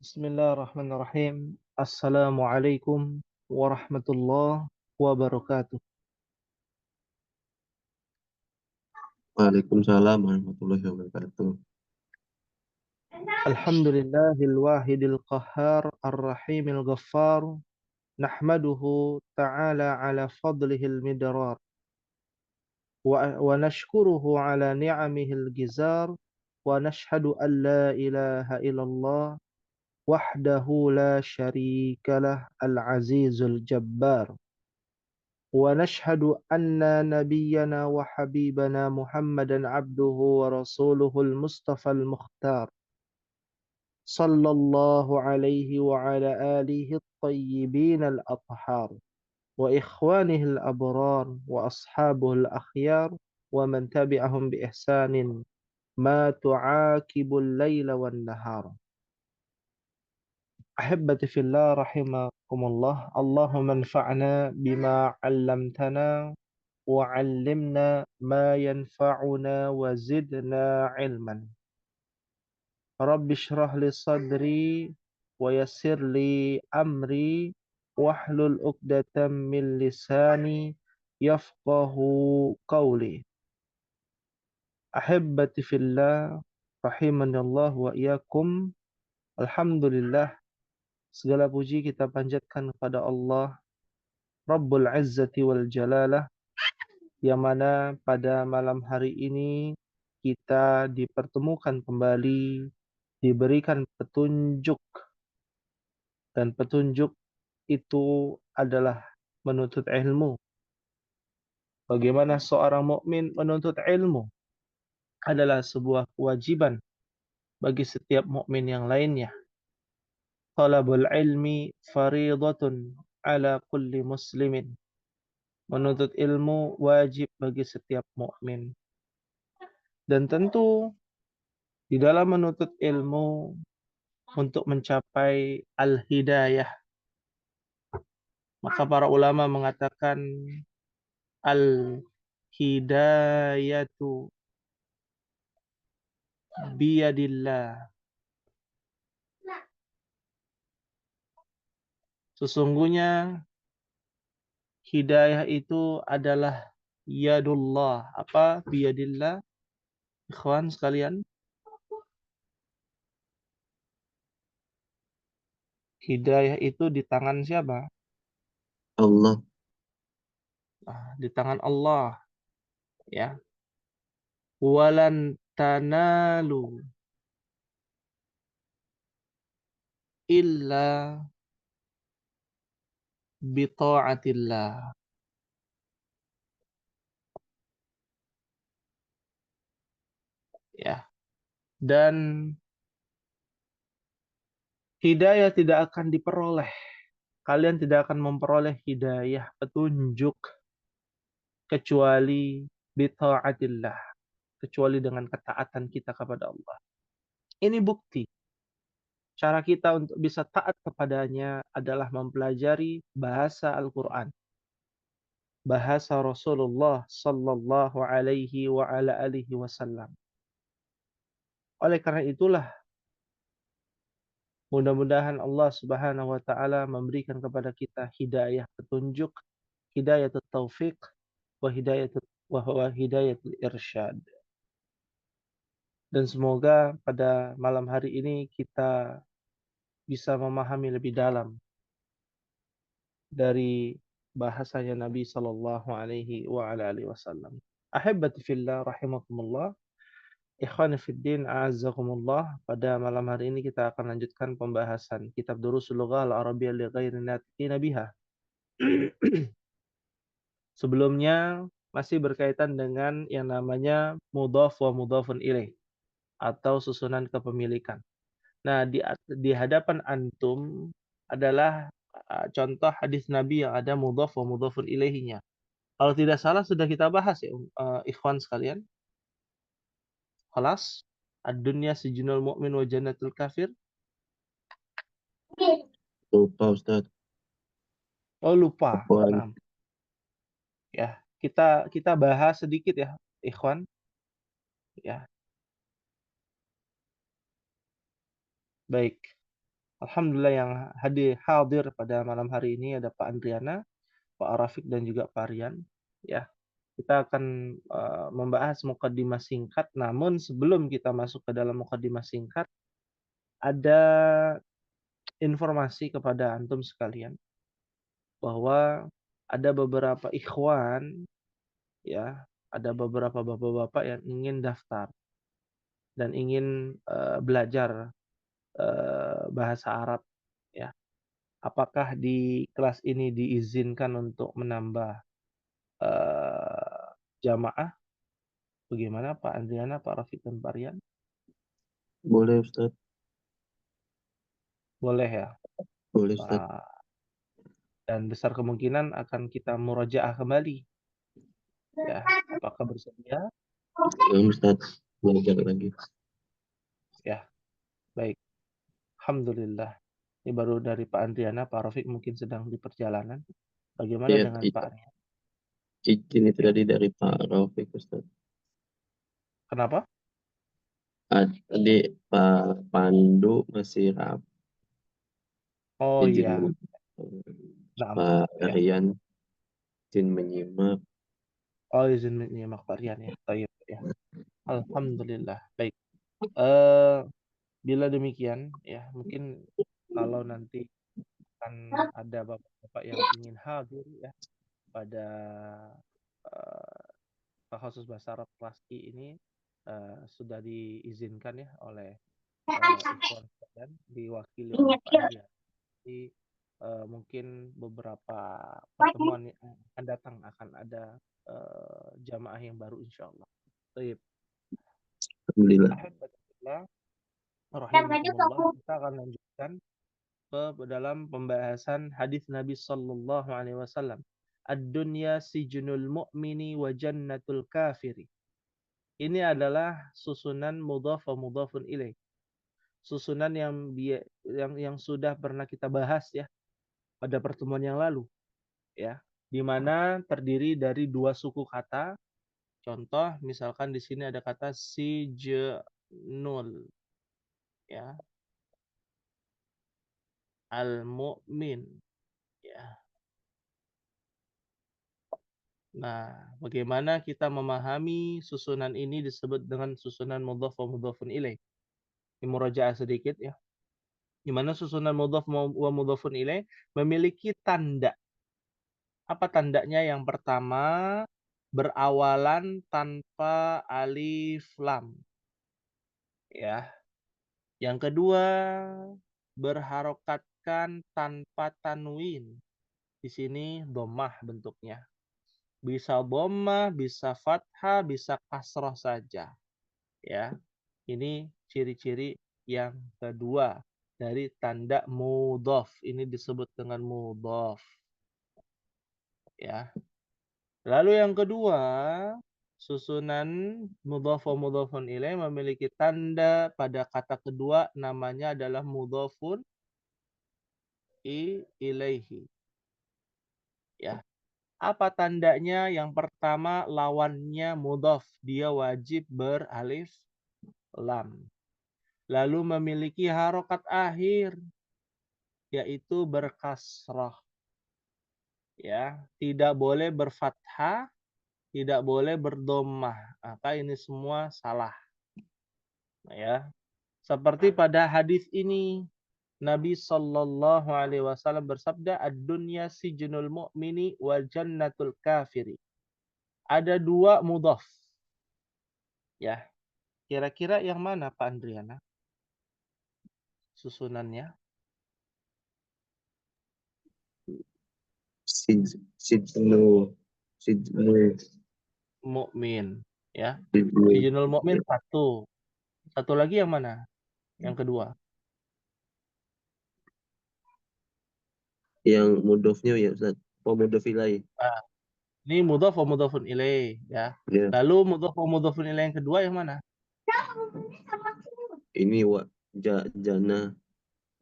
Bismillahirrahmanirrahim. Assalamualaikum warahmatullahi wabarakatuh. Waalaikumsalam warahmatullahi wabarakatuh. Alhamdulillahil wahidil qahhar ar-rahimil ghaffar. Nahmaduhu ta'ala ala fadlihil midrar. Wa nashkuruhu ala ni'amihil gizar. Wa nashhadu an la ilaha illallah wahdahu la syarikalah al-azizul jabbar. ونشهد أن نبينا وحبيبنا محمدا عبده ورسوله المصطفى المختار صلى الله عليه وعلى آله الطيبين الأطهار وإخوانه الأبرار وأصحابه الأخيار ومن تبعهم بإحسان ما تعاقب الليل والنهار. أحبتي في الله رحمكم الله. اللهم انفعنا بما علمتنا وعلمنا ما ينفعنا وزدنا علما. رب اشرح لي صدري ويسر لي أمري واحلل عقدة من لساني يفقه قولي. أحبتي في الله rahimani Allah wa iyyakum. Alhamdulillah, segala puji kita panjatkan kepada Allah Rabbul Izzati wal Jalalah, yang mana pada malam hari ini kita dipertemukan kembali, diberikan petunjuk, dan petunjuk itu adalah menuntut ilmu. Bagaimana seorang mukmin menuntut ilmu adalah sebuah kewajiban bagi setiap mukmin yang lainnya. Talabul ilmi faridatun ala kulli muslimin. Menuntut ilmu wajib bagi setiap mukmin. Dan tentu di dalam menuntut ilmu untuk mencapai al-hidayah, maka para ulama mengatakan al-hidayatu biyadillah. Sesungguhnya hidayah itu adalah yadullah. Apa biyadillah? Ikhwan sekalian, hidayah itu di tangan siapa? Allah. Di tangan Allah, ya. Walan tanalu illa bita'atillah. Ya. Dan hidayah tidak akan diperoleh. Kalian tidak akan memperoleh hidayah, petunjuk, kecuali bita'atillah, kecuali dengan ketaatan kita kepada Allah. Ini bukti. Cara kita untuk bisa taat kepadanya adalah mempelajari bahasa Al-Quran, bahasa Rasulullah sallallahu alaihi wa ala alihi wasallam. Oleh karena itulah, mudah-mudahan Allah Subhanahu wa taala memberikan kepada kita hidayah petunjuk, hidayah taufik, wa hidayah irsyad. Dan semoga pada malam hari ini kita bisa memahami lebih dalam dari bahasanya Nabi sallallahu alaihi wa ala alihi wasallam. Ahibbati fillah rahimakumullah. Ikhwani fiddin a'azzakumullah. Pada malam hari ini kita akan lanjutkan pembahasan kitab Durusul Lughah Al-Arabiyyah li ghairi natiqina biha. Sebelumnya masih berkaitan dengan yang namanya mudhaf wa mudhafun ilaih atau susunan kepemilikan. Nah, di hadapan antum adalah contoh hadis Nabi yang ada mudhaf wa mudhafun ilaihinya. Kalau tidak salah sudah kita bahas ya, ikhwan sekalian. Khalas, ad-dunya sijnul mu'min wa jannatul kafir. Lupa Ustaz. Oh, lupa. Afwan. Nah, ya, kita bahas sedikit ya, ikhwan. Ya, baik. Alhamdulillah yang hadir pada malam hari ini ada Pak Andriana, Pak Rafiq dan juga Pak Rian. Ya, kita akan membahas mukadimah singkat. Namun sebelum kita masuk ke dalam mukadimah singkat, ada informasi kepada antum sekalian bahwa ada beberapa ikhwan, ya, ada beberapa bapak-bapak yang ingin daftar dan ingin belajar bahasa Arab, ya. Apakah di kelas ini diizinkan untuk menambah jamaah? Bagaimana Pak Andriana, Pak Rafiq dan Pak Rian? Boleh Ustaz, Boleh ya. boleh Ustaz. Nah, dan besar kemungkinan akan kita murajaah kembali, ya. Apakah bersedia? Ustaz, belajar lagi. Ya, baik. Alhamdulillah. Ini baru dari Pak Andriana, Pak Rafiq mungkin sedang di perjalanan. Bagaimana Ya, dengan Pak Rian? izin itu Ya. tadi dari Pak Rafiq Ustaz. Kenapa? Tadi Pak Pandu masih Oh izin iya, nah, Pak ya. Rian izin menyimak. Oh izin menyimak Pak Rian ya. Tayyib ya. Alhamdulillah. Baik. Eh bila demikian ya, mungkin kalau nanti akan ada bapak-bapak yang ingin hadir ya pada khusus bahasa Arab kelas I ini sudah diizinkan ya oleh Ikhwan sekalian diwakili oleh Pak Andrian. Jadi mungkin beberapa pertemuan yang akan datang akan ada jamaah yang baru insya Allah. Baik. Alhamdulillah. Alhamdulillah. Rahimakumullah. Kita akan lanjutkan ke dalam pembahasan hadis Nabi Sallallahu Alaihi Wasallam. Ad-dunya sijnul mu'mini wa jannatul kafiri. Ini adalah susunan mudhaf wa mudhafun ilaih. Susunan yang sudah pernah kita bahas ya pada pertemuan yang lalu ya, di mana terdiri dari dua suku kata. Contoh misalkan di sini ada kata sijnul ya, al-mu'min ya. Nah, bagaimana kita memahami susunan ini disebut dengan susunan mudhaf wa mudhafun ilaih. Ini murajaah sedikit ya. Di mana susunan mudhaf wa mudhafun ilaih memiliki tanda. Apa tandanya? Yang pertama, berawalan tanpa alif lam. Ya. Yang kedua, berharokatkan tanpa tanwin. Di sini dhammah bentuknya. Bisa dhammah, bisa fathah, bisa kasrah saja. Ya. Ini ciri-ciri yang kedua dari tanda mudhaf. Ini disebut dengan mudhaf. Ya. Lalu yang kedua, susunan mudhaf wa mudhafun ilaih memiliki tanda pada kata kedua namanya adalah mudhafun ilaihi. Ya. Apa tandanya? Yang pertama, lawannya mudhaf, dia wajib beralif lam. Lalu memiliki harokat akhir, yaitu berkasrah. Ya, tidak boleh berfathah, tidak boleh berdomah. Maka ini semua salah. Ya, seperti pada hadis ini Nabi Shallallahu Alaihi Wasallam bersabda, "Ad-dunya sijnul mu'mini wa jannatul kafiri." Ada dua mudhaf. Ya, kira-kira yang mana Pak Andriana? Susunannya? Sijnu, Sijnu, Mukmin. Ya, Sijnu. sijnul mu'min satu. Satu lagi yang mana? Yang kedua. Yang mudofnya ya Ustaz. Oh, mudof ilaih. Nah, ini mudhaf wa mudhafun ilaih. Ya. Ya, Lalu mudhaf wa mudhafun ilaih yang kedua yang mana? ini jana,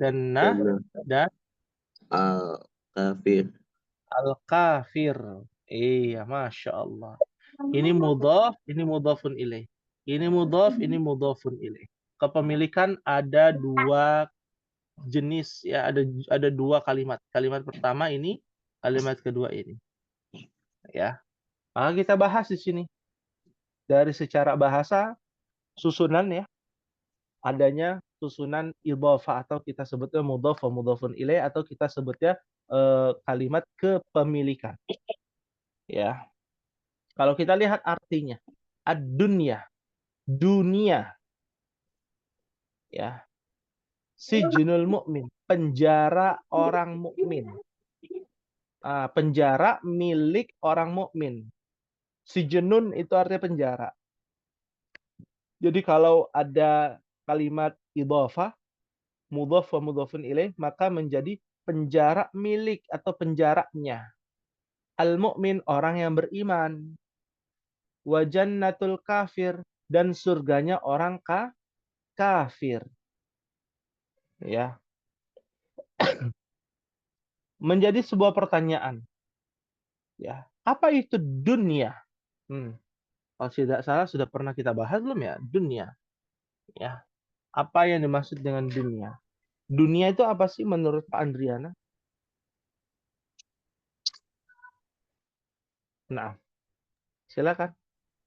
Jannah jana dan al kafir. al-kafir. Iya, Masya Allah. Ini mudhaf, ini mudhafun ilaih. Ini mudhaf, ini mudhafun ilaih. Kepemilikan ada dua jenis ya, ada dua kalimat. Kalimat pertama ini, kalimat kedua ini. Ya. Maka kita bahas di sini. Dari secara bahasa, susunan ya, adanya susunan idhofah atau kita sebutnya mudhof wa mudhofun ilaih atau kita sebutnya kalimat kepemilikan. Ya. Kalau kita lihat artinya, ad-dunya, dunia. Ya. Sijnul mu'min, penjara orang mukmin. Penjara milik orang mukmin. Sijnun itu artinya penjara. Jadi kalau ada kalimat idhofah, mudhof wa mudhofun ilaih, maka menjadi penjara milik atau penjaranya. Al-mu'min, orang yang beriman. Wa jannatul kafir, dan surganya orang kafir. Ya. Menjadi sebuah pertanyaan. Ya, apa itu dunia? Kalau tidak salah sudah pernah kita bahas belum ya, dunia. Ya. Apa yang dimaksud dengan dunia? Dunia itu apa sih menurut Pak Andriana? Nah, silakan.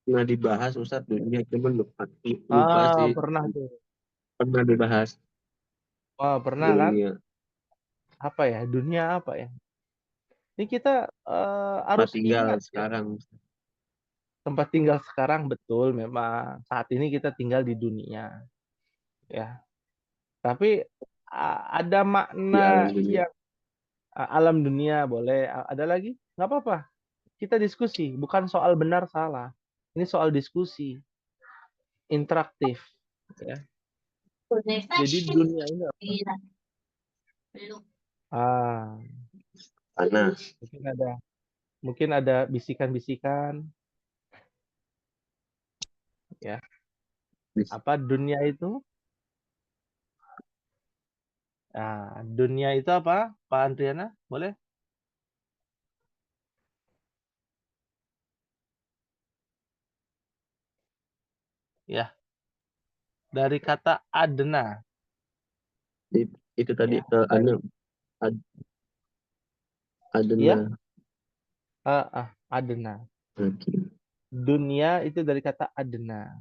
Pernah dibahas Ustadz dunia, cuman lupa sih. Pernah tuh. Pernah dibahas Pernah kan? dunia. Apa ya? Dunia apa ya? Ini kita Tempat harus tinggal ingat ya. sekarang. Tempat tinggal sekarang betul memang saat ini kita tinggal di dunia. Ya. Tapi ada Di alam makna dunia. yang alam dunia boleh. Ada lagi? Nggak apa-apa. Kita diskusi, bukan soal benar salah. Ini soal diskusi, interaktif. Ya. Jadi dunia ini apa? Tanah. Mungkin ada bisikan-bisikan. Ya. Apa dunia itu? Dunia itu apa, Pak Andriana? Boleh? Ya. Dari kata adna. Itu tadi Ya. Dari, ya? adena. Adna. Okay. Dunia itu dari kata adna.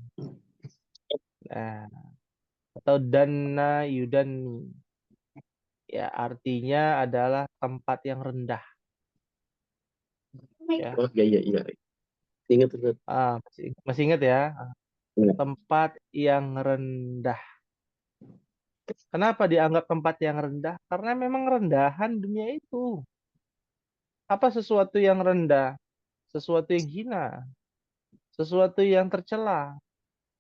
Nah, atau dana yudani. Ya, artinya adalah tempat yang rendah. Ya. Oh iya iya. Ingat. Masih ingat ya? Ya. Tempat yang rendah. Kenapa dianggap tempat yang rendah? Karena memang rendahan dunia itu. Apa sesuatu yang rendah? Sesuatu yang hina. Sesuatu yang tercela.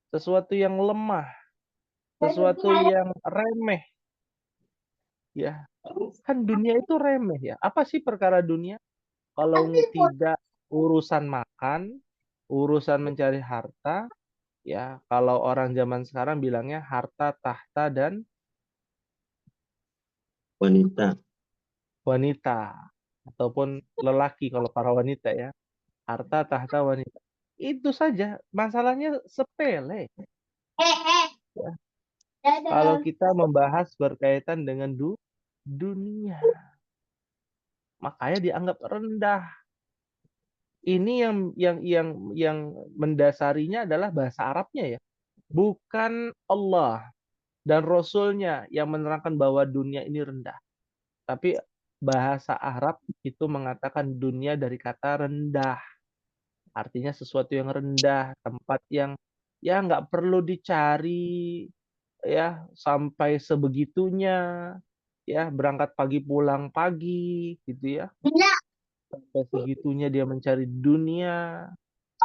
Sesuatu yang lemah. Sesuatu yang remeh. Ya, kan dunia itu remeh ya. Apa sih perkara dunia? Kalau tidak urusan makan, urusan mencari harta, ya kalau orang zaman sekarang bilangnya harta, tahta, dan Wanita. wanita. Ataupun lelaki kalau para wanita ya. Harta, tahta, wanita. Itu saja. Masalahnya sepele. Ya. Kalau kita membahas berkaitan dengan dunia, makanya dianggap rendah. Ini yang mendasarinya adalah bahasa Arabnya ya. Bukan Allah dan Rasulnya yang menerangkan bahwa dunia ini rendah. Tapi bahasa Arab itu mengatakan dunia dari kata rendah. Artinya sesuatu yang rendah, tempat yang ya nggak perlu dicari ya sampai sebegitunya, ya berangkat pagi pulang pagi gitu ya. Sampai segitunya dia mencari dunia,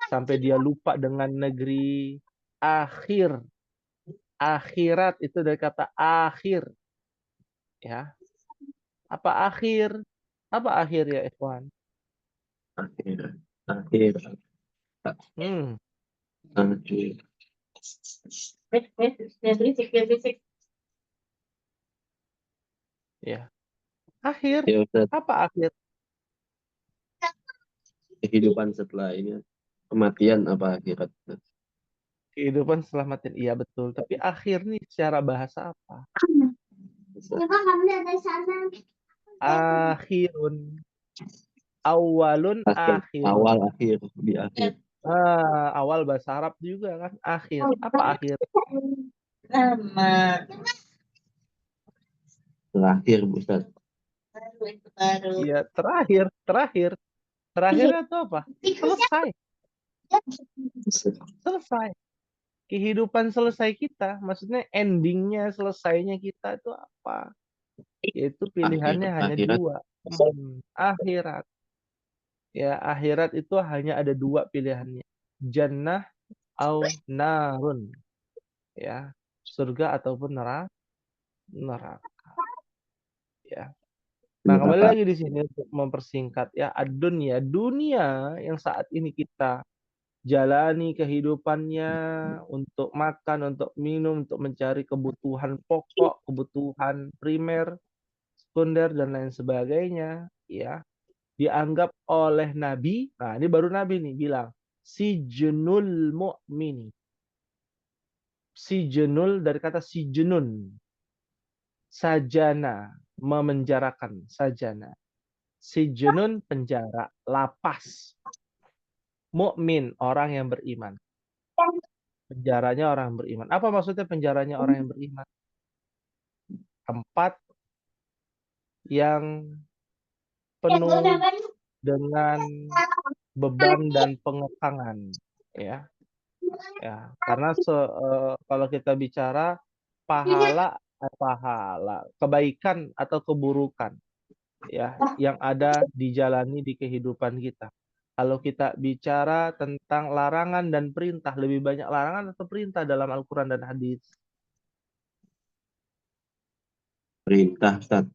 sampai dia lupa dengan negeri akhir. Akhirat itu dari kata akhir. Ya. Apa akhir? Apa akhir ya, ikhwan? Akhir. Akhir. Hmm, Akhir. ya. Akhir. Ya Ustaz, Apa akhir? kehidupan setelah ini, kematian apa akhirat? Kehidupan setelah mati. Iya betul. Tapi akhir nih secara bahasa apa? Akhirun. Awalun Akhir, akhirun. awal akhir, di akhir. Awal bahasa Arab juga kan. Akhir. Apa akhir? Terakhir, Ustaz. Ya, terakhir. Terakhir. Terakhirnya itu apa? Selesai. Selesai. Kehidupan selesai kita. Maksudnya endingnya, selesainya kita itu apa? Yaitu pilihannya hanya Akhirat. dua. Akhirat. Ya, akhirat itu hanya ada dua pilihannya. Jannah au narun. Ya, surga ataupun neraka. Ya. Nah, kembali Neraka. lagi di sini untuk mempersingkat ya, dunia, dunia yang saat ini kita jalani kehidupannya untuk makan, untuk minum, untuk mencari kebutuhan pokok, kebutuhan primer, sekunder dan lain sebagainya, ya. Dianggap oleh Nabi, nah ini baru Nabi nih bilang, si jenul mu'mini. Si jenul dari kata si jenun. Sajana, memenjarakan, sajana. Si jenun penjara, lapas. Mukmin, orang yang beriman. Penjaranya orang yang beriman. Apa maksudnya penjaranya orang yang beriman? Tempat yang penuh dengan beban dan pengekangan, ya. Ya, karena kalau kita bicara pahala, kebaikan atau keburukan, ya, yang ada dijalani di kehidupan kita. Kalau kita bicara tentang larangan dan perintah, lebih banyak larangan atau perintah dalam Al-Quran dan hadis? Perintah, Ustaz.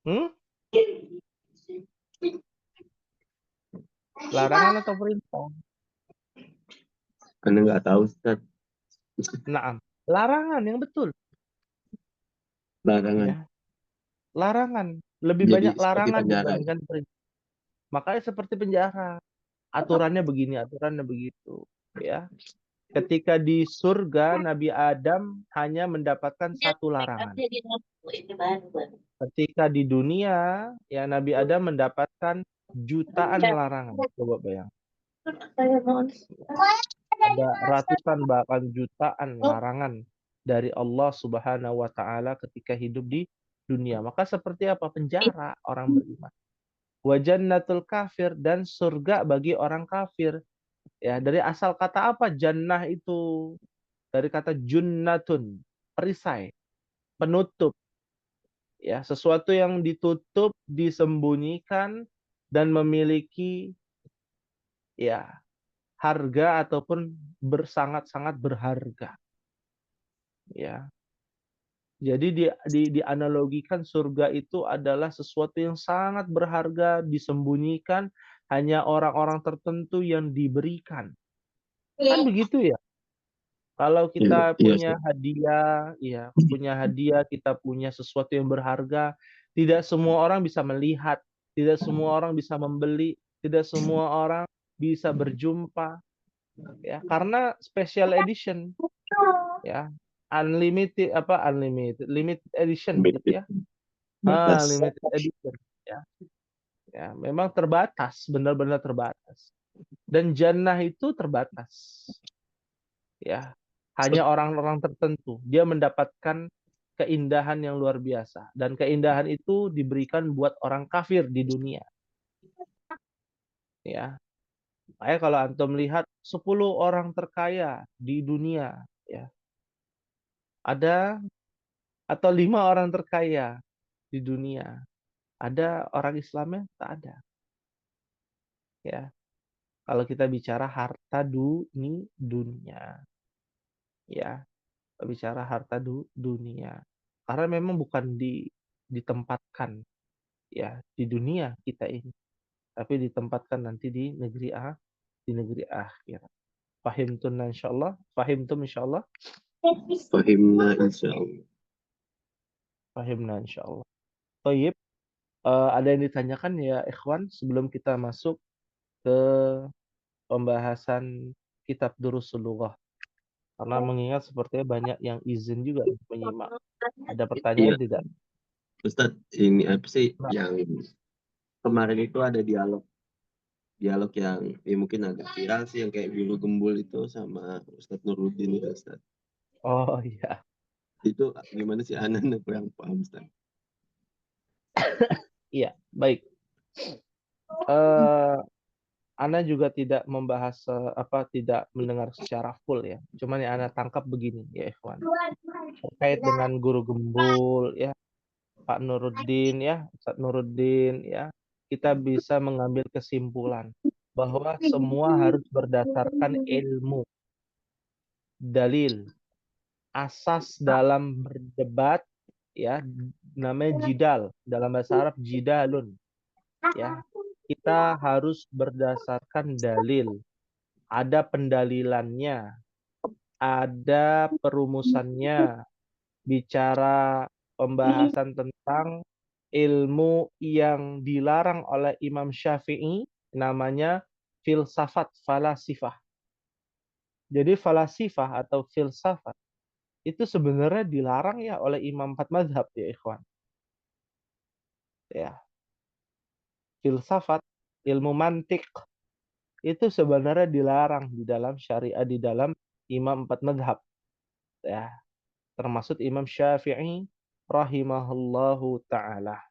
Hmm? Larangan atau perintah? Karena nggak tahu, Ustaz. Naam. Larangan yang betul. Larangan. Ya. Larangan. Lebih Jadi banyak seperti larangan penjara. dibandingkan perintah. Makanya seperti penjara. Aturannya begini, aturannya begitu. Ya. Ketika di surga, Nabi Adam hanya mendapatkan satu larangan. Ketika di dunia, ya Nabi Adam mendapatkan jutaan larangan. Coba bayang. Ada ratusan bahkan jutaan larangan dari Allah Subhanahu wa taala ketika hidup di dunia. Maka seperti apa? Penjara orang beriman. Wa jannatul kafir, dan surga bagi orang kafir. Ya, dari asal kata apa? Jannah itu dari kata junnatun, perisai, penutup. Ya, sesuatu yang ditutup, disembunyikan dan memiliki ya harga ataupun bersangat-sangat berharga. Ya. Jadi dianalogikan surga itu adalah sesuatu yang sangat berharga, disembunyikan, hanya orang-orang tertentu yang diberikan. Kan begitu ya? Kalau kita Iya, punya Ustaz. hadiah, ya, punya hadiah, kita punya sesuatu yang berharga, tidak semua orang bisa melihat, tidak semua orang bisa membeli, tidak semua orang bisa berjumpa, ya, karena special edition, ya, limited edition gitu ya. Batas. Limited edition, ya. Ya, memang terbatas, benar-benar terbatas. Dan jannah itu terbatas. Ya, hanya orang-orang tertentu dia mendapatkan keindahan yang luar biasa, dan keindahan itu diberikan buat orang kafir di dunia, ya. Makanya kalau antum lihat 10 orang terkaya di dunia, ya, ada atau 5 orang terkaya di dunia, ada orang Islamnya? Tak ada, ya. Kalau kita bicara harta dunia, ya, bicara harta dunia, karena memang bukan ditempatkan ya di dunia kita ini, tapi ditempatkan nanti di negeri akhirat. Fahimtum insyaallah, fahimtum insyaallah, Fahimna insyaallah. fahimna insyaallah. Thayyib, ada yang ditanyakan ya ikhwan sebelum kita masuk ke pembahasan kitab Durusul Lughah. Karena mengingat sepertinya banyak yang izin juga menyimak. Ada Iya, pertanyaan tidak? Ustadz, ini apa sih Nah, yang kemarin itu ada dialog yang ya mungkin agak viral sih, yang kayak Guru Gembul itu sama Ustadz Nuruddin itu, Ustadz. oh iya, Itu gimana sih, Anan kurang paham, Ustadz. iya, baik. Eh, Ana juga tidak membahas tidak mendengar secara full ya. Cuman yang Ana tangkap begini ya Ikhwan. Terkait dengan Guru Gembul ya, Pak Nuruddin ya, Ustadz Nuruddin ya, kita bisa mengambil kesimpulan bahwa semua harus berdasarkan ilmu, dalil, asas dalam berdebat ya, namanya jidal, dalam bahasa Arab jidalun ya. Kita harus berdasarkan dalil, ada pendalilannya, ada perumusannya, bicara pembahasan tentang ilmu yang dilarang oleh Imam Syafi'i, namanya filsafat falasifah. Jadi falasifah atau filsafat itu sebenarnya dilarang ya oleh Imam empat mazhab ya ikhwan. Ya, filsafat, ilmu mantik itu sebenarnya dilarang di dalam syariat, di dalam Imam empat mazhab. Ya, termasuk Imam Syafi'i rahimahullahu taala.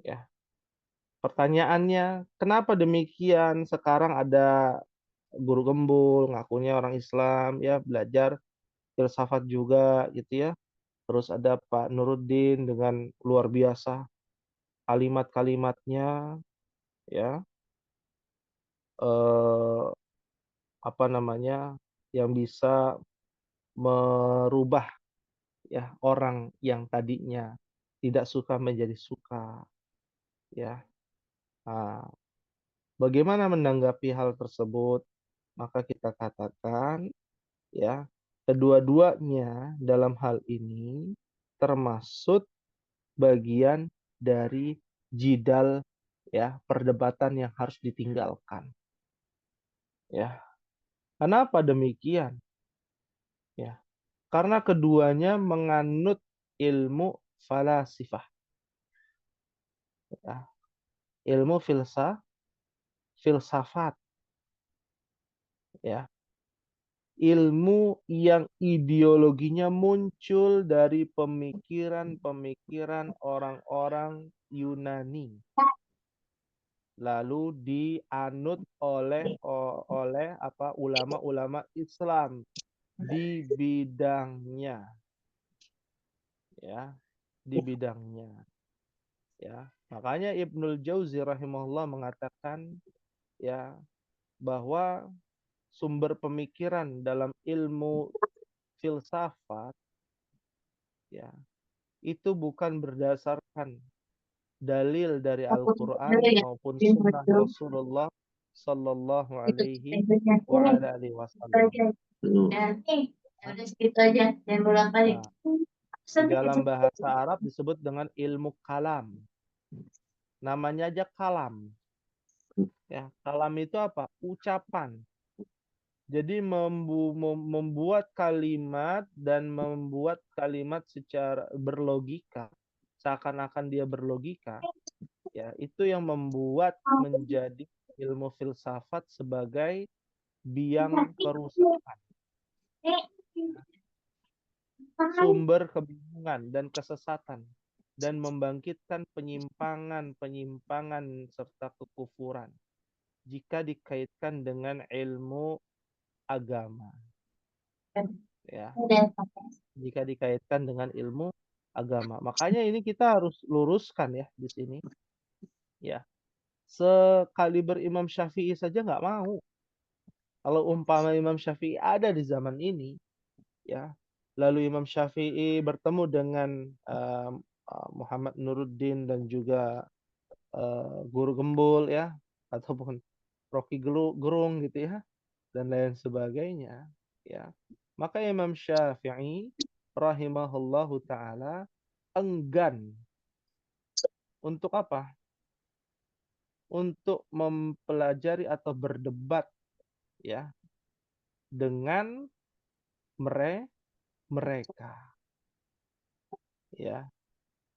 Ya. Pertanyaannya, kenapa demikian? Sekarang ada guru gembul, ngakunya orang Islam, ya belajar filsafat juga gitu ya. Terus ada Pak Nuruddin dengan luar biasa kalimat-kalimatnya, ya, eh, apa namanya, yang bisa merubah ya orang yang tadinya tidak suka menjadi suka, ya. Nah, bagaimana menanggapi hal tersebut? Maka kita katakan ya, kedua-duanya dalam hal ini termasuk bagian dari jidal ya, perdebatan yang harus ditinggalkan. Ya. Kenapa demikian? Ya. Karena keduanya menganut ilmu falasifah, ya. Ilmu filsafat, ya. Ilmu yang ideologinya muncul dari pemikiran-pemikiran orang-orang Yunani, lalu dianut oleh ulama-ulama Islam di bidangnya, ya, di bidangnya, ya. Makanya Ibnul Jauzi rahimahullah mengatakan ya bahwa sumber pemikiran dalam ilmu filsafat ya itu bukan berdasarkan dalil dari Al-Quran maupun sunnah Rasulullah Sallallahu Alaihi wa ala alihi Wasallam. Nah, di dalam bahasa Arab disebut dengan ilmu kalam. Namanya aja kalam. Ya, kalam itu apa? Ucapan. Jadi membuat kalimat dan membuat kalimat secara berlogika, seakan-akan dia berlogika. Ya, itu yang membuat menjadi ilmu filsafat sebagai biang kerusakan, sumber kebingungan dan kesesatan, dan membangkitkan penyimpangan serta kekufuran jika dikaitkan dengan ilmu agama. Ya, jika dikaitkan dengan ilmu agama. Makanya ini kita harus luruskan ya di sini. Ya, sekaliber Imam Syafi'i saja nggak mau. Kalau umpama Imam Syafi'i ada di zaman ini, ya, lalu Imam Syafi'i bertemu dengan Muhammad Nuruddin dan juga Guru Gembul ya, ataupun Rocky Gerung gitu ya, dan lain sebagainya, ya. Maka Imam Syafi'i rahimahullahu taala enggan untuk apa? Untuk mempelajari atau berdebat ya dengan mereka. Ya.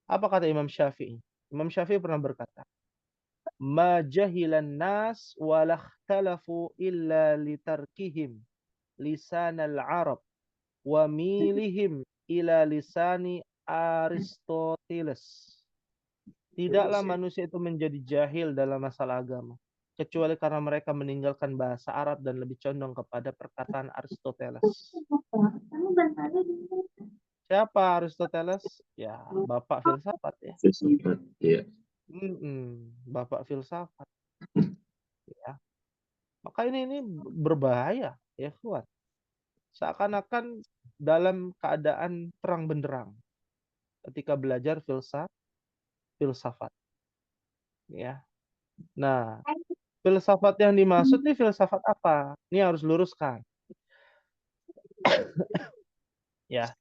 Apa kata Imam Syafi'i? Imam Syafi'i pernah berkata, "Ma jahilan nas wa lakhtalafu illa litarkihim lisan al-Arab wa milihim ila lisani Aristoteles." Tidaklah manusia itu menjadi jahil dalam masalah agama, kecuali karena mereka meninggalkan bahasa Arab dan lebih condong kepada perkataan Aristoteles. Siapa Aristoteles? Ya, bapak filsafat ya. Filsafat, iya. Bapak filsafat. Ya. Maka ini berbahaya, ya kuat. Seakan-akan dalam keadaan terang benderang ketika belajar filsafat. Ya. Nah, filsafat yang dimaksud nih filsafat apa? Ini harus luruskan. Ya,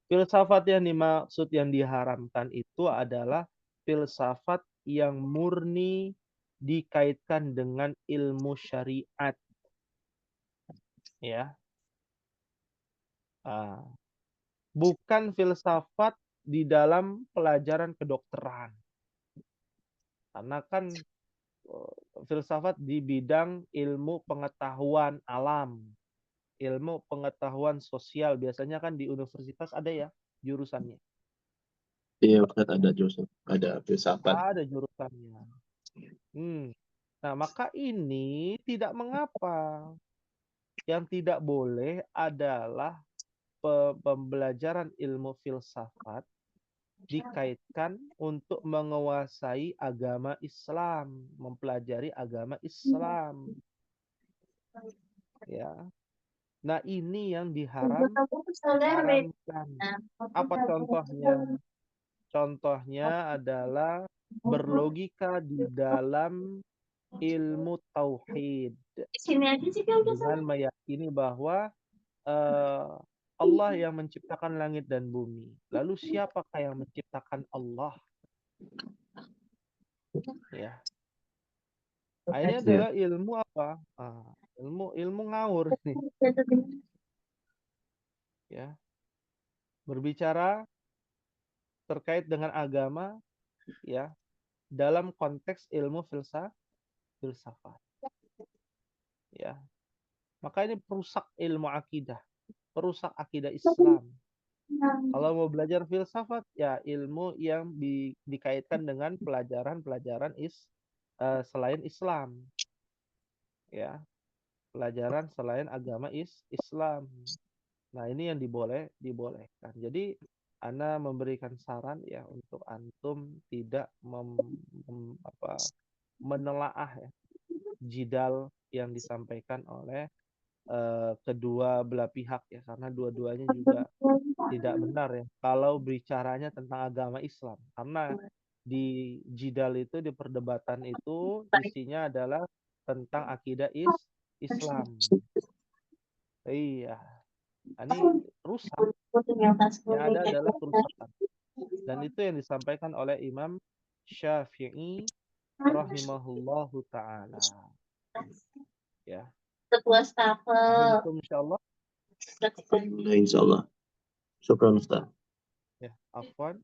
filsafat yang dimaksud yang diharamkan itu adalah filsafat yang murni dikaitkan dengan ilmu syariat. Ya. Bukan filsafat di dalam pelajaran kedokteran. Karena kan filsafat di bidang ilmu pengetahuan alam, ilmu pengetahuan sosial. Biasanya kan di universitas ada ya jurusannya. Iya, Ustaz, ada jurusan, ada filsafat. Ada jurusannya. Nah, maka ini tidak mengapa. Yang tidak boleh adalah pembelajaran ilmu filsafat dikaitkan untuk menguasai agama Islam, mempelajari agama Islam. Ya. Nah, ini yang diharamkan. Apa contohnya? Contohnya adalah berlogika di dalam ilmu tauhid. Dengan meyakini bahwa Allah yang menciptakan langit dan bumi. Lalu siapakah yang menciptakan Allah? Ya. Nah, ini adalah ilmu apa? Ilmu ngawur nih. Ya. Berbicara terkait dengan agama, ya, dalam konteks ilmu filsafat. Ya. Maka ini perusak ilmu akidah, perusak akidah Islam. Kalau mau belajar filsafat, ya ilmu yang dikaitkan dengan pelajaran-pelajaran selain Islam. Ya, pelajaran selain agama Islam. Nah, ini yang dibolehkan. Jadi, Ana memberikan saran ya untuk antum tidak menelaah ya jidal yang disampaikan oleh kedua belah pihak ya, karena dua-duanya juga tidak benar ya kalau bicaranya tentang agama Islam. Karena di jidal itu, di perdebatan itu isinya adalah tentang akidah Islam. Iya. Ini rusak. Yang ada adalah kerusakan. Dan itu yang disampaikan oleh Imam Syafi'i rahimahullahu ta'ala. Ya. Fahimtum insyaallah. Alhamdulillah, insyaallah. Syukran, Ustaz. Ya, afwan.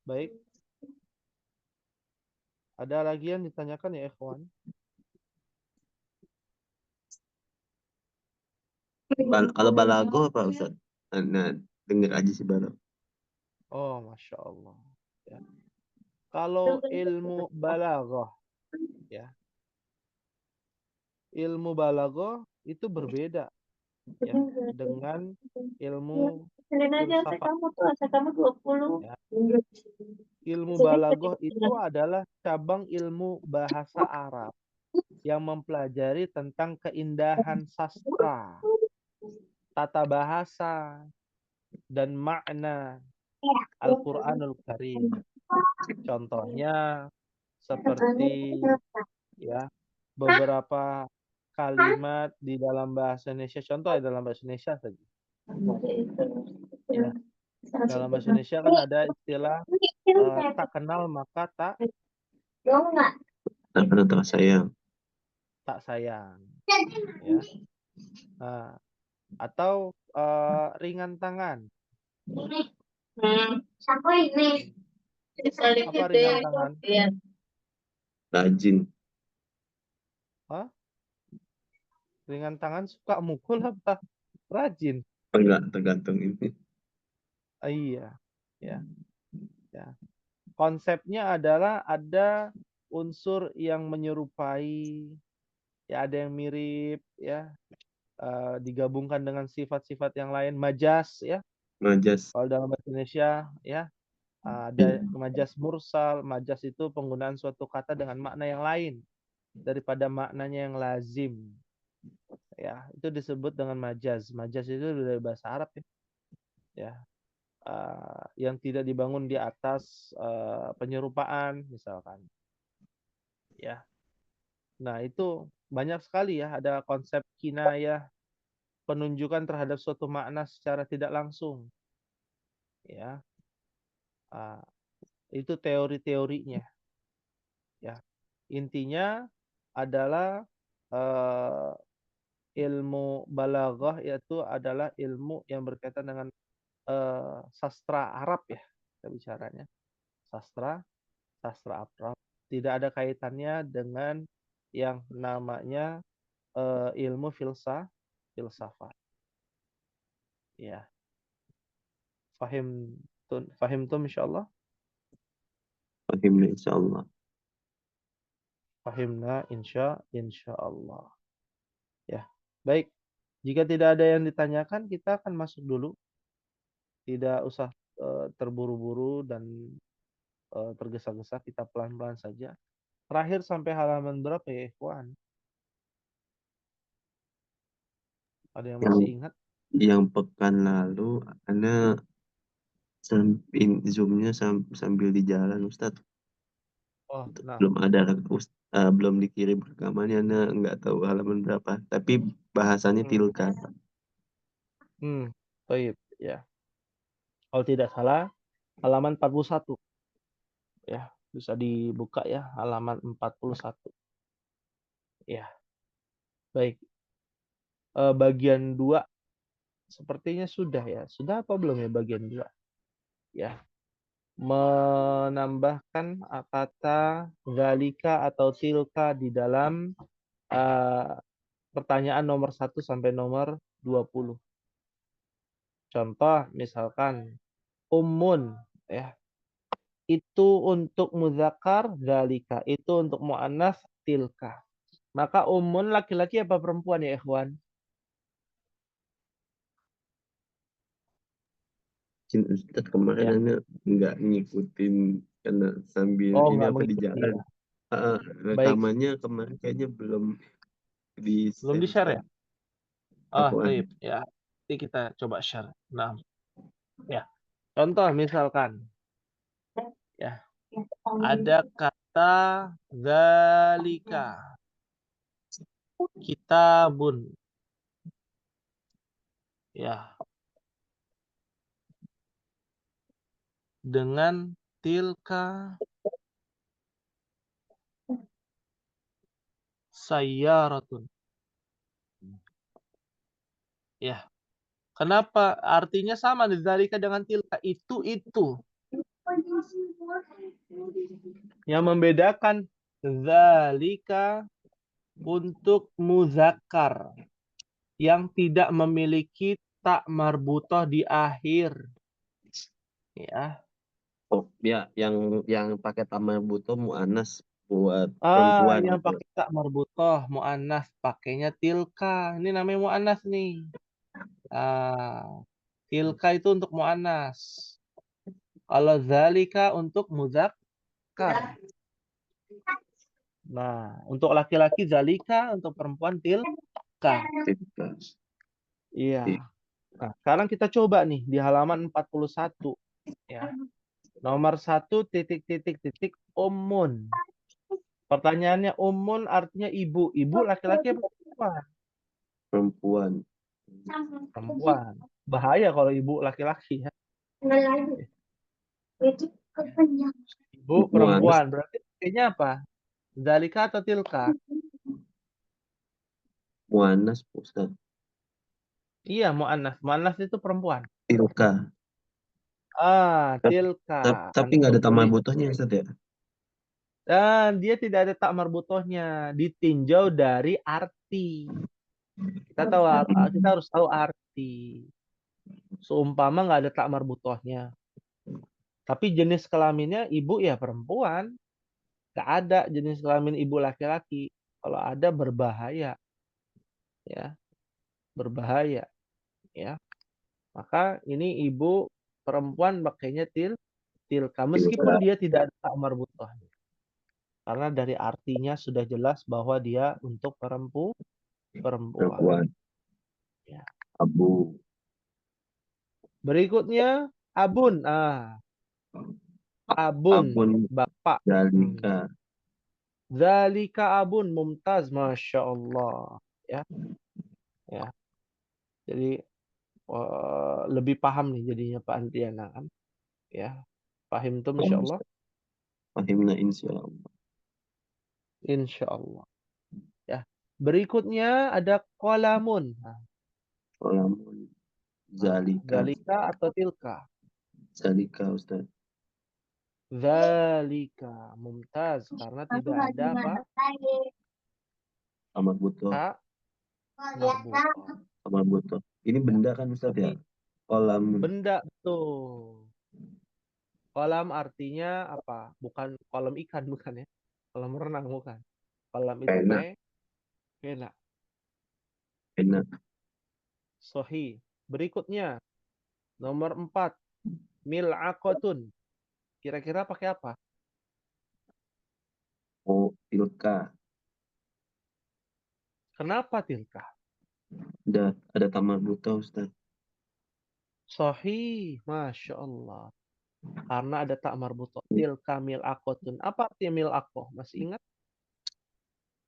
Baik. Ada lagi yang ditanyakan ya, ikhwan? Kalau balago apa, Ustaz? Nah, dengar aja sih balago. Oh, Masya Allah. Ya. Kalau ilmu balaghah, ya, ilmu balaghah itu berbeda ya dengan ilmu filsafat. Ya. Ilmu balaghah itu adalah cabang ilmu bahasa Arab yang mempelajari tentang keindahan sastra, tata bahasa, dan makna Al-Qur'anul Karim. Contohnya seperti ya beberapa kalimat di dalam bahasa Indonesia. Contoh dalam bahasa Indonesia saja. Ya. Dalam bahasa Indonesia kan ada istilah tak kenal maka tak pernah tak sayang. sayang. Ya. Nah, Atau ringan tangan. Siapa ini? Apa ringan tangan? Rajin. Hah? Ringan tangan suka mukul apa? Rajin. Enggak, tergantung ini. Iya. Ya. Konsepnya adalah ada unsur yang menyerupai, ya ada yang mirip, ya digabungkan dengan sifat-sifat yang lain, majas, ya. Majas. Kalau dalam bahasa Indonesia, ya ada majas mursal. Majas itu penggunaan suatu kata dengan makna yang lain daripada maknanya yang lazim. Ya, itu disebut dengan majaz. Majaz itu dari bahasa Arab, ya. Ya, yang tidak dibangun di atas penyerupaan, misalkan. Ya. Nah, itu banyak sekali ya, ada konsep kinayah, penunjukan terhadap suatu makna secara tidak langsung. Ya. Itu teori-teorinya. Ya. Intinya adalah ilmu balaghah yaitu adalah ilmu yang berkaitan dengan sastra Arab, ya, kita bicaranya. Sastra Arab. Tidak ada kaitannya dengan yang namanya ilmu filsafat. Ya. Fahimtum insyaallah? Fahimna insyaallah. Fahimna insyaallah. Ya. Baik. Jika tidak ada yang ditanyakan, kita akan masuk dulu. Tidak usah terburu-buru dan tergesa-gesa, kita pelan-pelan saja. Terakhir sampai halaman berapa ya, ikhwan? Ada yang masih ingat? Yang pekan lalu Ana zoomnya sambil di jalan, Ustadz. Oh, nah. Belum dikirim rekamannya, Ana nggak tahu halaman berapa. Tapi bahasannya tilka. Baik, ya. Kalau tidak salah, halaman 41. Ya, bisa dibuka ya, halaman 41. Ya. Baik. Bagian 2 sepertinya sudah ya. Sudah apa belum ya bagian 2? Ya. Menambahkan kata zalika atau tilka di dalam pertanyaan nomor 1 sampai nomor 20. Contoh misalkan ummun, ya. Itu untuk muzakkar, zalika. Itu untuk muannas, tilka. Maka ummun laki-laki apa perempuan ya, ikhwan? Ustadz, kemarin Ya. Ana nggak ngikutin karena sambil Oh, ini nggak apa di mengikuti jalan. ya. Baik, Rekamannya kemarin kayaknya belum belum di-share, di-share ya? Ustadz. Aku Baik, ya. Nanti kita coba share. Nah, ya. Contoh misalkan, ya. Ada kata zalika. Kitabun. Ya. Dengan tilka sayyaratun. Ya. Kenapa? Artinya sama nih, zalika dengan tilka. Itu. Yang membedakan zalika untuk muzakkar yang tidak memiliki tak marbutoh di akhir. Ya. Oh, ya, yang pakai tamar butuh mu'anas buat perempuan Yang gitu. pakai tak marbutoh mu'annas pakainya tilka. Ini namanya mu'annas nih. Tilka itu untuk mu'annas. Kalau zalika untuk muzakkar. Nah, untuk laki-laki zalika, untuk perempuan tilka. Tilka. Iya. Nah, sekarang kita coba nih di halaman 41. Ya. Nomor 1 titik ummun. Pertanyaannya ummun artinya ibu. Ibu laki-laki apa perempuan? Perempuan. Perempuan. Bahaya kalau ibu laki-laki ya. Ibu Mu'anas, perempuan. Berarti pakainya apa? Zalika atau tilka? mu'anas, Ustadz. Iya, muannas. Muannas itu perempuan. Tilka. Ah, Tap tilka. tapi nggak Antum ada tamar tulis. butuhnya Ustaz ya? Dan dia tidak ada tak marbutohnya. Ditinjau dari arti. Kita harus tahu arti. Seumpama nggak ada tak marbutohnya. Tapi jenis kelaminnya ibu ya perempuan. Nggak ada jenis kelamin ibu laki-laki. Kalau ada berbahaya. Ya, berbahaya. Ya. Maka ini ibu perempuan pakainya tilka. Tilka Meskipun dia tidak ada tak marbutohnya. Karena dari artinya sudah jelas bahwa dia untuk perempuan. perempuan. Ya. Abu. Berikutnya abun. Abun, Abun. bapak. Zalika. Zalika abun mumtaz, masya Allah. Ya, ya. Jadi lebih paham nih jadinya Pak Antiana kan. Ya, paham tuh insya Allah. Fahimna insyaallah. Insya Allah. Ya. Berikutnya ada kolamun. Qalamun. Zalika. Zalika atau tilka. Zalika Ustaz. Zalika mumtaz karena tidak ada apa? Tamar butuh. Tak marbutoh. Tamar butuh. Ini Ya. benda kan Ustaz ya? Tapi Qalamun. benda betul. Kolam artinya apa? Bukan kolam ikan, bukan ya? Kolam renang, bukan. Kolam itu Pena. pena. Pena. Sohi. Berikutnya, nomor 4. Mil'aqotun. Kira-kira pakai apa? Oh, tilka. Kenapa tilka? Ada tamar butuh Ustaz. Sohi. Masya Allah. Karena ada tak marbutoh. Tilka mil'aqotun. Apa artinya mil'aqoh? Masih ingat?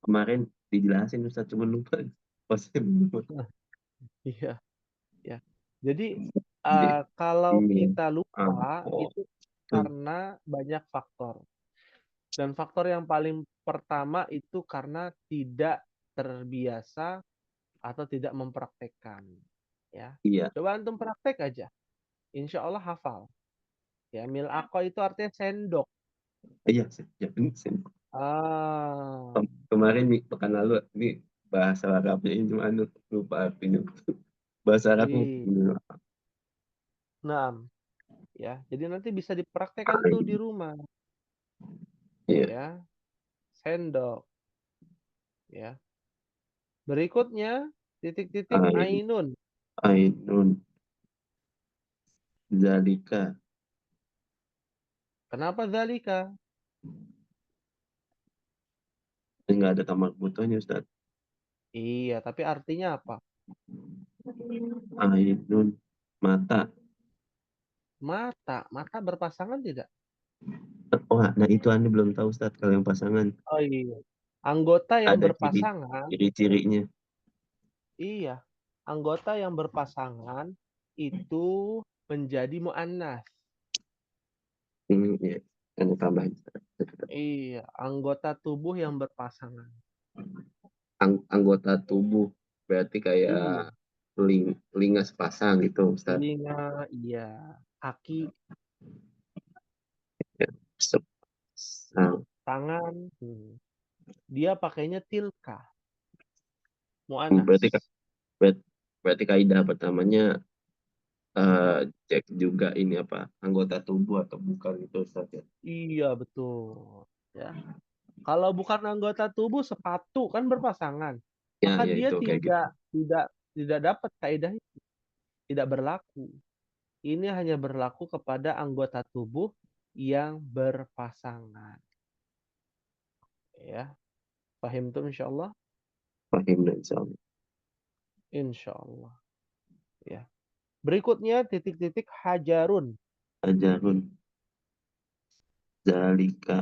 Kemarin dijelasin Ustaz cuma lupa. Pasti lupa. Iya. Ya. Jadi, kalau Ini. kita lupa, Oh. itu karena banyak faktor. Dan faktor yang paling pertama itu karena tidak terbiasa atau tidak mempraktekkan. Ya, Iya. coba antum praktek aja, insya Allah hafal. Ya, mil'aqo itu artinya sendok. Iya, ya, ini Ah, kemarin nih pekan lalu ini bahasa Arabnya ini cuma lupa artinya. Bahasa Arabnya iya. ini. Nah, ya, jadi nanti bisa dipraktekkan tuh di rumah. Iya. Ya, sendok. Ya. Berikutnya titik-titik Ain. ainun. Ainun. Zalika. Kenapa zalika? Enggak ada tamak butuhnya Ustaz. Iya, tapi artinya apa? Ainun. Mata. Mata berpasangan tidak? Oh, nah itu Anda belum tahu Ustaz kalau yang pasangan. Oh iya. Anggota yang Ada berpasangan, ciri-cirinya. iya. Anggota yang berpasangan itu menjadi muannas. Iya. Anda tambahin. Iya, anggota tubuh yang berpasangan. Anggota tubuh berarti Iya, kayak telinga sepasang gitu Ustaz. telinga, iya, kaki, Ya. Sepasang. tangan. Dia pakainya tilka, Berarti muannas. berarti kaidah pertamanya cek juga ini apa anggota tubuh atau bukan itu Ustaz ya. Iya, betul. Ya. Kalau bukan anggota tubuh, sepatu kan berpasangan. Ya, Maka ya dia itu kayak gitu. tidak dapat kaidah itu, tidak berlaku. Ini hanya berlaku kepada anggota tubuh yang berpasangan. Ya, paham tuh insyaallah? Fahim dan insyaallah. Insyaallah. Ya. Berikutnya titik-titik hajarun. Ajarun zalika.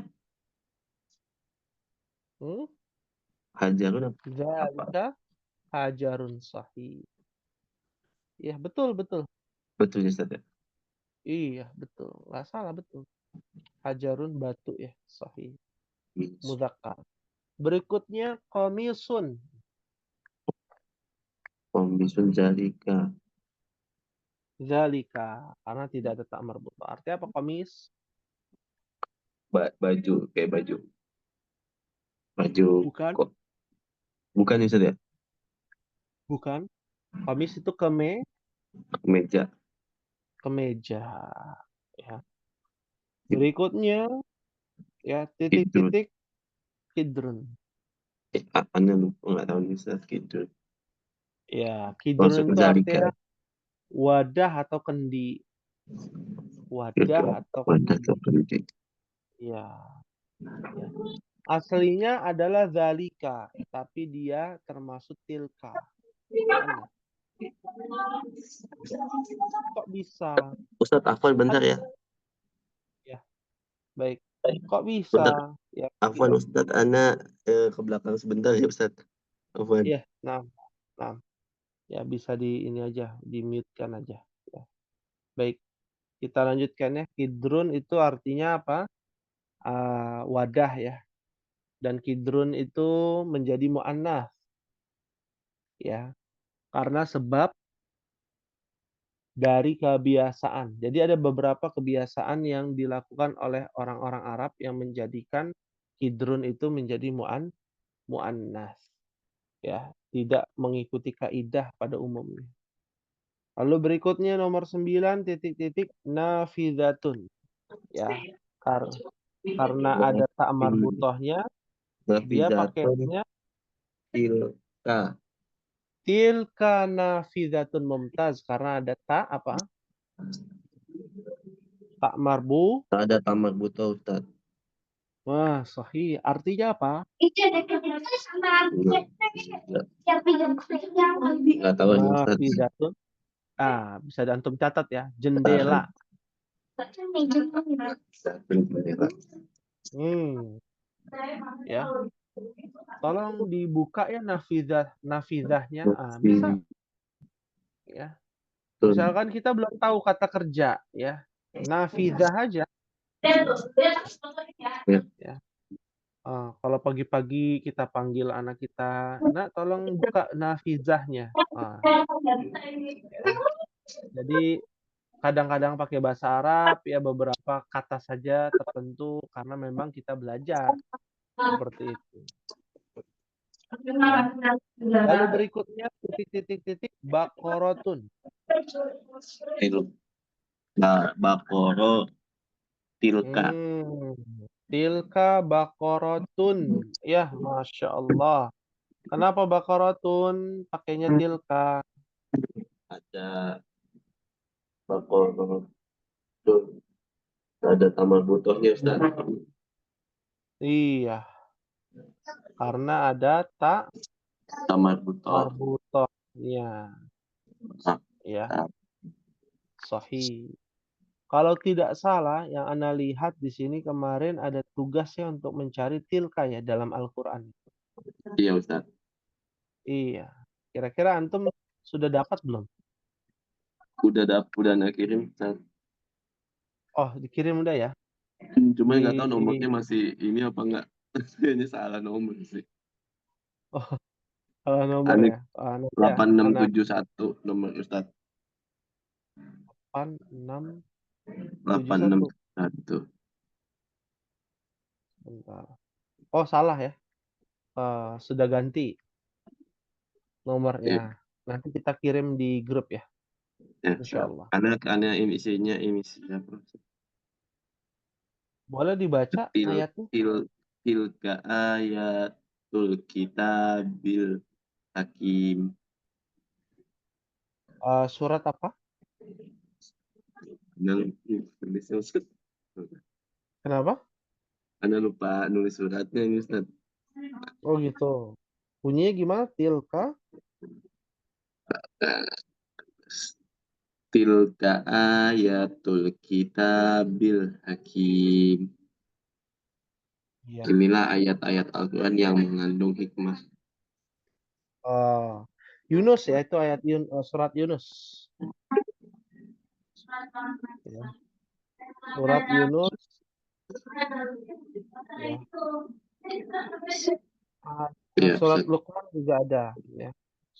Hmm? Hajarun apa? Zalika hajarun sahih. Iya, betul, betul. Betul ya Ustaz ya? Iya, betul. Nggak salah, betul. Hajarun batu ya, sahih. Mudzakkar. Berikutnya komisun. Komisun zalika. Zalika, karena tidak ada tak marbutoh. Artinya apa komis? Baju, kayak baju. Baju Bukan, kok. Bukan ya, Ustaz ya? bukan. Komis itu Meja. kemeja. Ya. Berikutnya, ya Tidur. titik-titik kidrun. Apanya lupa, nggak tahu nih Ustaz. Tidur. Ya, kidrun Masuk itu zalika. artinya wadah atau kendi. Wadah atau Wadah kendi. terpenting. Ya, ya. Aslinya adalah zalika, tapi dia termasuk tilka. Mana? Kok bisa? Ustaz, Afwan bentar Ada. ya. Ya, baik. Kok bisa? Bentar. Ya, Afwan Ustaz, Ana ke belakang sebentar ya Ustaz. Afwan. iya, nah, nah. Ya bisa di ini aja, di mute-kan aja. Ya. Baik, kita lanjutkan ya. Kidrun itu artinya apa? Wadah ya. Dan kidrun itu menjadi mu'annas ya. Karena sebab dari kebiasaan. Jadi ada beberapa kebiasaan yang dilakukan oleh orang-orang Arab yang menjadikan kidrun itu menjadi mu'annas ya, tidak mengikuti kaidah pada umumnya. Lalu berikutnya nomor 9 titik-titik nafidatun ya. Karena ada tak marbutohnya, dia Nafizatun pakainya tilka. tilka nafidatun mumtaz karena ada tak apa? Tak marbu. Ada tamar buta Ustaz. Wah, sahih. Artinya apa? Nggak tahu ini Ustaz. Nafidatun. Bisa antum catat ya. Jendela. Hmm, ya. Tolong dibuka ya nafidahnya. Bisa ya. Misalkan kita belum tahu kata kerja ya. Nafidah aja ya. Kalau pagi-pagi kita panggil anak kita, "Nak, tolong buka nafizahnya." Ya. Jadi kadang-kadang pakai bahasa Arab ya beberapa kata saja tertentu karena memang kita belajar seperti itu ya. Lalu berikutnya titik Baqaratun. Bakoro tilka. Tilka Baqaratun. Ya, Masya Allah. Kenapa Baqaratun pakainya tilka? Ada bakoro tuh. Ada tamar butohnya Ustaz. Iya, karena ada tak Tamar butoh. marbutohnya. Ya, sahih. Kalau tidak salah, yang Anda lihat di sini kemarin ada tugasnya untuk mencari tilka ya dalam Al-Quran. Iya Ustaz. Iya. Kira-kira antum sudah dapat belum? Udah nak kirim Ustaz. Oh, dikirim udah ya? Cuma Di nggak tahu nomornya masih ini apa enggak. Kayaknya salah nomor sih. Oh, salah nomor Ini ya. Nanti ya, anak 8671 nomor Ustaz. 8671. 8671. Bentar. Oh, salah ya. Sudah ganti Iya. nomornya. Nanti kita kirim di grup ya, Ya, insya Allah. karena emisinya emisi apa? Boleh dibaca til ayatnya? til tilka ayatul kitabil hakim. Surat apa? Kenapa? Anda lupa nulis suratnya ini Ustaz. Oh gitu. Bunyinya gimana? Tilka? Tilka ayatul kitabil hakim. Iya. Inilah ayat-ayat Al-Quran yang mengandung hikmah. Yunus ya, itu ayat surat Yunus. Ya. Surat Yunus. Ya. Iya, Surat Ustaz. Luqman juga ada. Ya.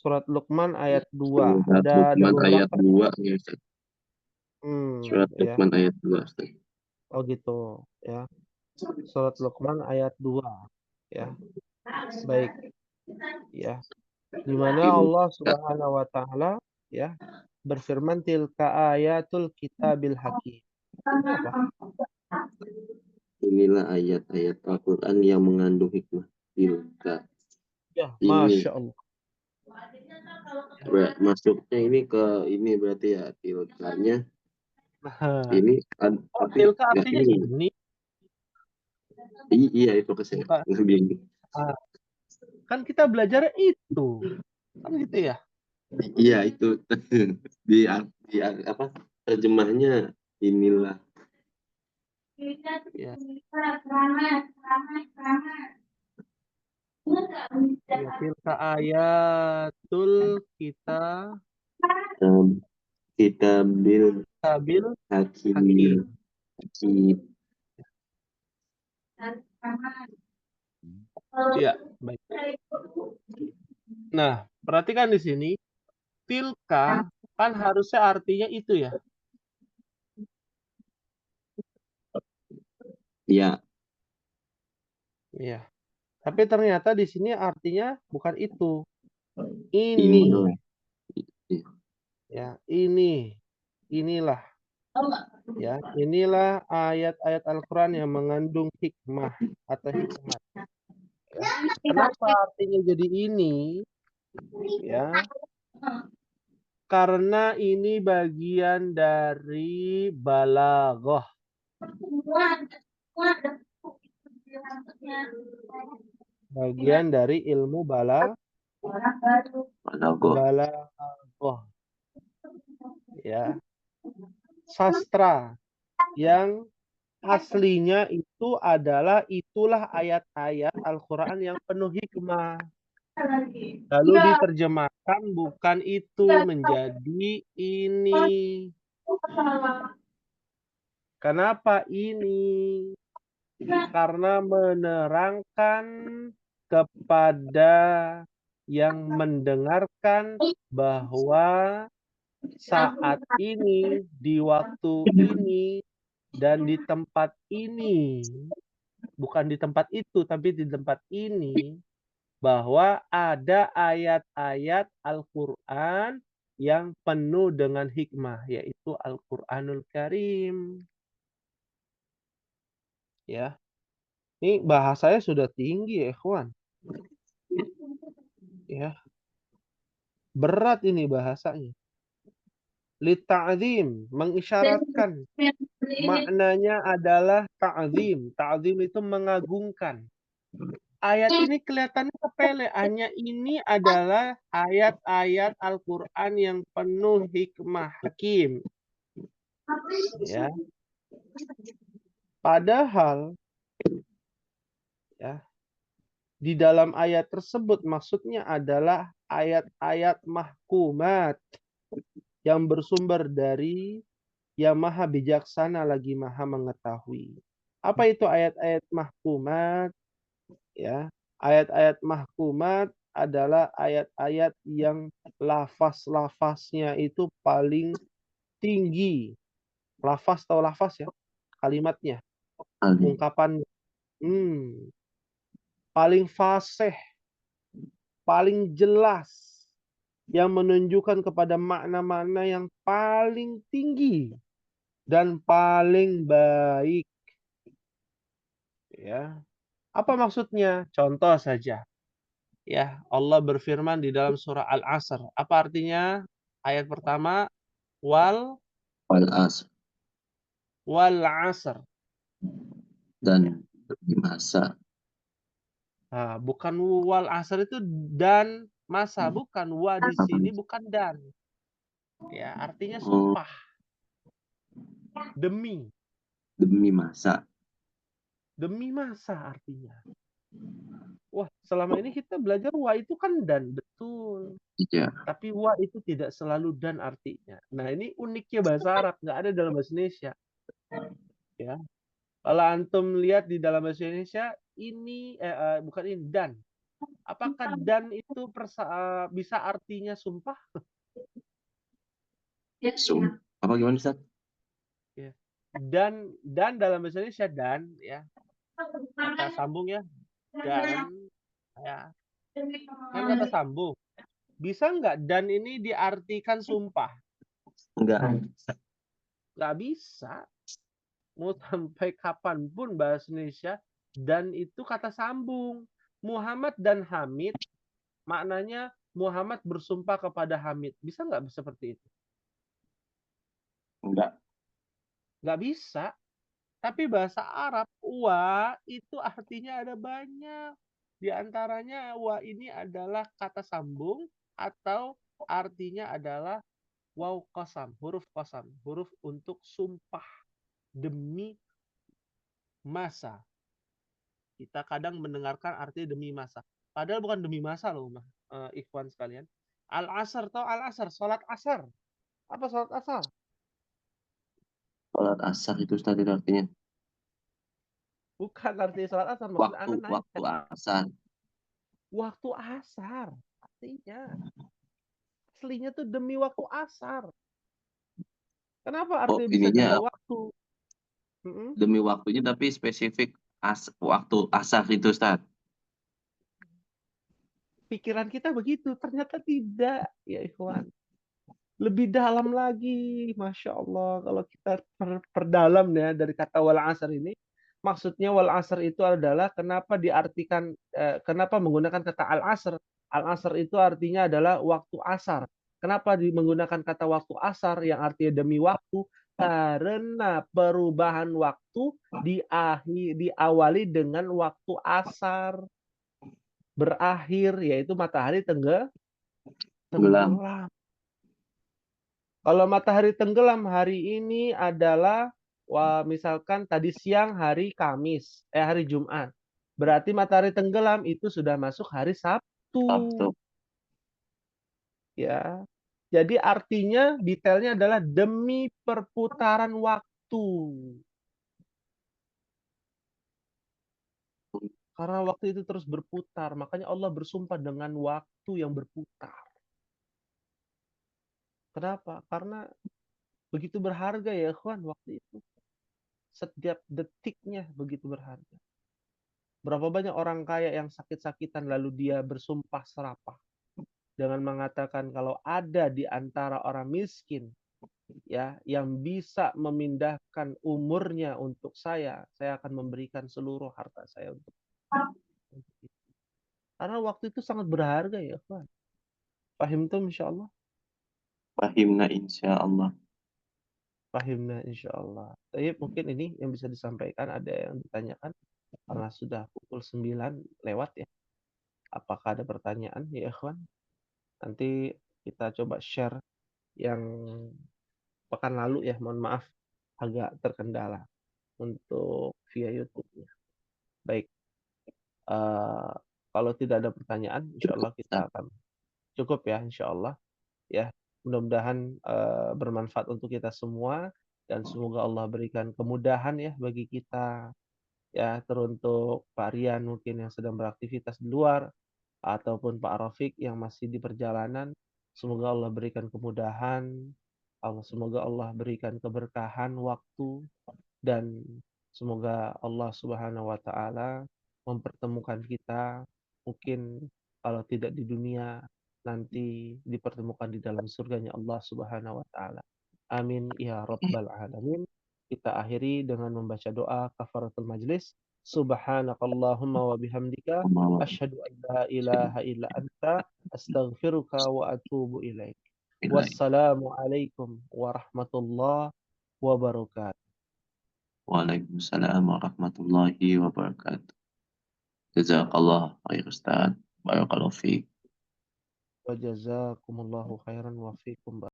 Surat Luqman ayat 2. Surat Ada Luqman ayat beberapa. 2 ya Ustaz. Surat Ya. Luqman ayat 2 Ustaz. Oh gitu, ya. Surat Luqman ayat 2. Ya. Baik, ya. Di mana Ini Allah Subhanahu wa taala ya berfirman tilka ayatul kitabil hakim. Ini apa? inilah ayat-ayat Al-Qur'an yang mengandung hikmah. Tilka. Ya, Ini Masya Allah. masuknya ini ke ini berarti ya tilkanya Nah, ini oh, tapi tilka nggak artinya ini. ini. Iya itu ke saya. Bukan. Lebih Ah, kan kita belajar itu. Kan gitu ya. iya itu di apa terjemahnya inilah Ya. Ya, tilka ayatul um, kitabil kitabil hakim. hakim. Ya, baik. Nah, perhatikan di sini tilka kan harusnya artinya itu ya. Ya, Iya. Tapi ternyata di sini artinya bukan itu. Ini. inilah. Ya, ini. Inilah. Ya, inilah ayat-ayat Al-Quran yang mengandung hikmah atau hikmat. Ya. Kenapa artinya jadi ini? Ya, karena ini bagian dari balaghah. Bagian dari ilmu Balaghah. balaghah. Ya, sastra yang aslinya itu adalah itulah ayat-ayat Al-Quran yang penuh hikmah. Lalu diterjemahkan bukan itu menjadi ini. Kenapa ini? Karena menerangkan kepada yang mendengarkan bahwa saat ini, di waktu ini, dan di tempat ini, bukan di tempat itu, tapi di tempat ini, bahwa ada ayat-ayat Al-Quran yang penuh dengan hikmah, yaitu Al-Quranul Karim. Ya, ini bahasanya sudah tinggi ya, ikhwan. Ya, berat ini bahasanya. Lita'zim, mengisyaratkan. Maknanya adalah ta'zim. Ta'zim itu mengagungkan. Ayat ini kelihatannya sepele, hanya ini adalah ayat-ayat Al-Quran yang penuh hikmah hakim. Ya. Padahal ya, di dalam ayat tersebut maksudnya adalah ayat-ayat mahkumat yang bersumber dari yang maha bijaksana lagi maha mengetahui. Apa itu ayat-ayat mahkumat? Ya, ayat-ayat mahkumat adalah ayat-ayat yang lafaz-lafaznya itu paling tinggi. Lafaz atau lafaz ya, kalimatnya, ungkapan paling fasih, paling jelas, yang menunjukkan kepada makna-makna yang paling tinggi dan paling baik. Ya, apa maksudnya? Contoh saja. Ya, Allah berfirman di dalam surah Al-Asr. Apa artinya? Ayat pertama, wal Wal-asr. asr. Dan masa. Nah, bukan wal asr itu dan masa, bukan. Wa di sini bukan dan. Ya, artinya Oh, sumpah. Demi. demi masa. Demi masa artinya. Wah, selama ini kita belajar wa itu kan dan, betul. Iya. Tapi wa itu tidak selalu dan artinya. Nah, ini uniknya bahasa Arab, nggak ada dalam bahasa Indonesia. Ya. Kalau antum lihat di dalam bahasa Indonesia, ini bukan ini dan. Apakah dan itu bisa artinya sumpah? Apa gimana Ustaz? Ya. Dan dalam bahasa Indonesia dan ya, kata sambung ya, dan ya, kan kata sambung. Bisa nggak dan ini diartikan sumpah? Enggak. Nggak bisa. Mau sampai kapanpun bahasa Indonesia, dan itu kata sambung. Muhammad dan Hamid, maknanya Muhammad bersumpah kepada Hamid. Bisa nggak seperti itu? Enggak. Nggak bisa. Tapi bahasa Arab, wa itu artinya ada banyak. Di antaranya wa ini adalah kata sambung atau artinya adalah waw qasam, huruf untuk sumpah demi masa. Kita kadang mendengarkan arti demi masa. Padahal bukan demi masa loh, ikhwan sekalian. Al-asr atau al-asr, salat asar. Apa salat asar? Sholat asar itu Ustaz itu artinya. Bukan arti salat asar, maksudnya Waktu anak nanya. waktu asar. Waktu asar, artinya. Aslinya tuh demi waktu asar. Kenapa Oh artinya bisa demi ininya waktu? Mm-mm. demi waktunya tapi spesifik waktu asar itu Ustaz. Pikiran kita begitu, ternyata tidak, ya ikhwan. Lebih dalam lagi, Masya Allah, kalau kita perdalam ya dari kata wal asr ini, maksudnya wal asr itu adalah kenapa diartikan, kenapa menggunakan kata al asr. Al asr itu artinya adalah waktu asar. Kenapa menggunakan kata waktu asar yang artinya demi waktu? Karena perubahan waktu diawali dengan waktu asar berakhir, yaitu matahari Tenggelam. tenggelam. Kalau matahari tenggelam hari ini adalah, wah, misalkan tadi siang hari Kamis, hari Jumat. Berarti matahari tenggelam itu sudah masuk hari Sabtu, Sabtu. ya. Jadi artinya detailnya adalah demi perputaran waktu. Karena waktu itu terus berputar, makanya Allah bersumpah dengan waktu yang berputar. Kenapa? Karena begitu berharga ya, ikhwan, waktu itu. Setiap detiknya begitu berharga. Berapa banyak orang kaya yang sakit-sakitan lalu dia bersumpah serapah dengan mengatakan kalau ada di antara orang miskin ya yang bisa memindahkan umurnya untuk saya akan memberikan seluruh harta saya untuk itu. Karena waktu itu sangat berharga ya, Pak. Pahim tuh insyaallah. Fahimna insya Allah. Pahimna insyaallah. Tapi mungkin ini yang bisa disampaikan, ada yang ditanyakan karena sudah pukul 9 lewat ya. Apakah ada pertanyaan ya, ikhwan? Nanti kita coba share yang pekan lalu ya, mohon maaf agak terkendala untuk via YouTube-nya. Baik, uh, kalau tidak ada pertanyaan, insya Cukup Allah Ustaz. kita akan cukup ya, insya Allah ya. Mudah-mudahan bermanfaat untuk kita semua dan semoga Allah berikan kemudahan ya bagi kita ya, teruntuk Pak Rian mungkin yang sedang beraktivitas di luar ataupun Pak Rafiq yang masih di perjalanan. Semoga Allah berikan kemudahan, semoga Allah berikan keberkahan waktu, dan semoga Allah Subhanahu wa taala mempertemukan kita, mungkin kalau tidak di dunia nanti dipertemukan di dalam surganya Allah Subhanahu wa taala. Amin ya rabbal alamin. Kita akhiri dengan membaca doa kafaratul majlis. Subhanakallahumma wa bihamdika asyhadu an la ilaha illa anta astaghfiruka wa atubu ilaik. Wassalamualaikum warahmatullahi wabarakatuh. Waalaikumsalam warahmatullahi wabarakatuh. Jazakallah khair Ustaz. Barakallahu fiik. Wa jazakumullahu khairan wa fiikum.